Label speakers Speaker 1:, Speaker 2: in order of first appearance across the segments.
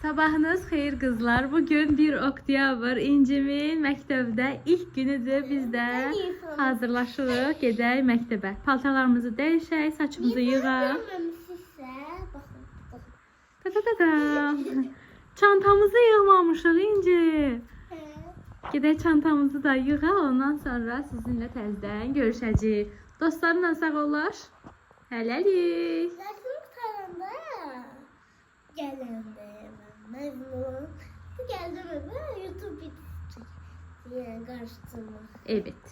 Speaker 1: Sabahınız xeyir qızlar. Bugün 1 oktyabr İncimin məktəbdə ilk günüdür. Biz də hazırlaşırıq, gedək məktəbə. Paltarlarımızı dəyişək, saçımızı yığaq. Çantamızı yığmamışıq İnci. Gedək çantamızı da yığaq, ondan sonra sizinlə təzədən görüşəcəyik. Dostlarımla sağolaş. Hələlik.
Speaker 2: Memnun. Bu geldi mi? YouTube videosu karıştırma.
Speaker 1: Evet.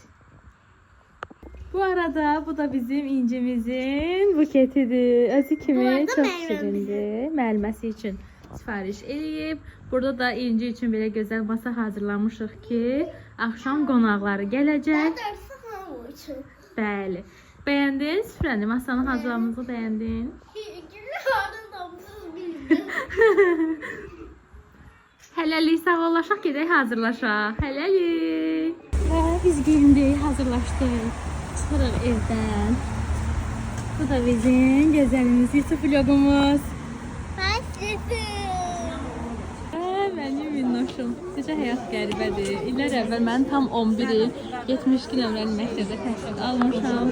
Speaker 1: Bu arada bu da bizim İncimizin buketidir. Özü kimi çok şirindir. Müəlliməsi üçün sifariş eləyib. Burada da İnci üçün belə gözəl masa hazırlamışıq ki, axşam qonaqları gələcək. Bəli. Bəyəndin süfrəni, masanı hazırlamamızı bəyəndin? Hələlik sağollaşaq, gedək hazırlaşaq. Hələlik. Və biz geyindik, hazırlaşdıq. Çıxırıq evdən. Bu da bizim gözəlimiz, YouTube vlogumuz. Mənim minnoşum. Necə həyat qəribədir. İllər əvvəl mən tam 11 il 72 nömrəli məktəbdə təhsil almışam.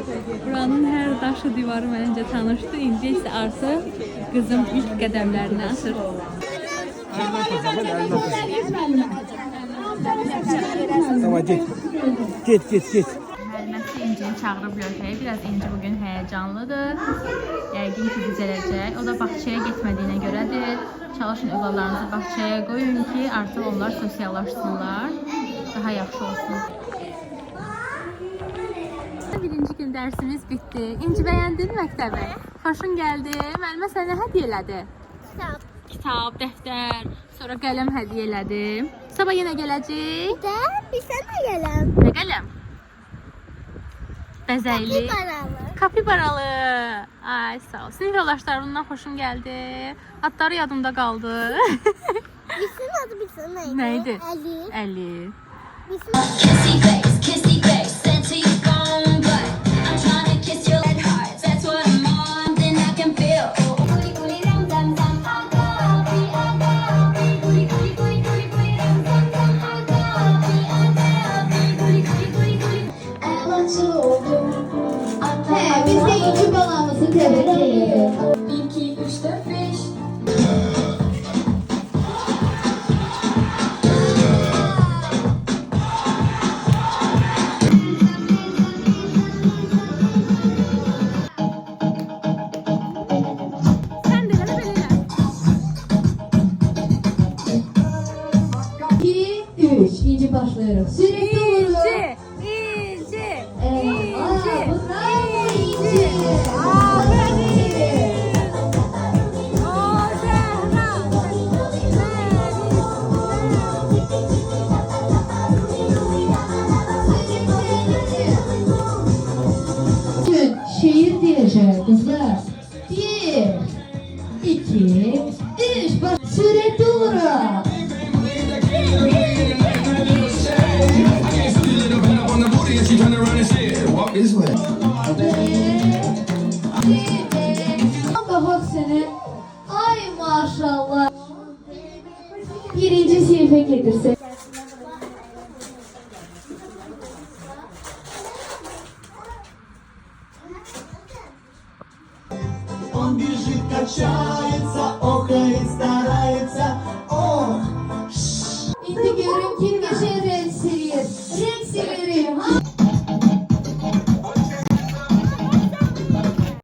Speaker 1: Buranın hər daşı divarı məncə tanışdı. İndi isə artıq qızım ilk qədəmlərini atır.
Speaker 3: Tamam git.
Speaker 1: Müəlliməsi İncini çağırıb lövhəyə. Biraz İnci bugün həyəcanlıdır. Yəqin ki düzələcək. O da bağçaya getmədiyinə görədir. Çalışın övladlarınızı bağçaya qoyun ki artıq onlar sosiallaşsınlar. Daha yaxşı olsun. Birinci gün dərsimiz bitdi. İnci bəyəndin məktəbi? Xoşun gəldi. Müəllimə sənə hədiyyə elədi. Kitab, dəftər, sonra qələm hədiyyə elədim. Sabah yenə gələcək.
Speaker 2: Bir sənə gələm.
Speaker 1: Nə qələm? Bəzəkli. Kapibaralı. Ay sağ ol. Sinif yoldaşlarımdan xoşum gəldi. Adları yadımda qaldı.
Speaker 2: Birisinin adı neydi?
Speaker 1: Neydi?
Speaker 2: Ali.
Speaker 4: Biz de İnci balamızı tebrik ediyoruz.
Speaker 2: 1, 2, 3, 4, 5.
Speaker 1: Sən də elə belə.
Speaker 4: 2, 3. İnci başlıyoruz. Sürekli vurun.
Speaker 1: İnci.
Speaker 4: Bravo İnci. Bugün şiir diyeceğiz kızlar. 1, 2, 3. Sürekli vurun. Bak seni. Ay maşallah. Birinci sınıfa getirse.
Speaker 3: Он бежит, качает.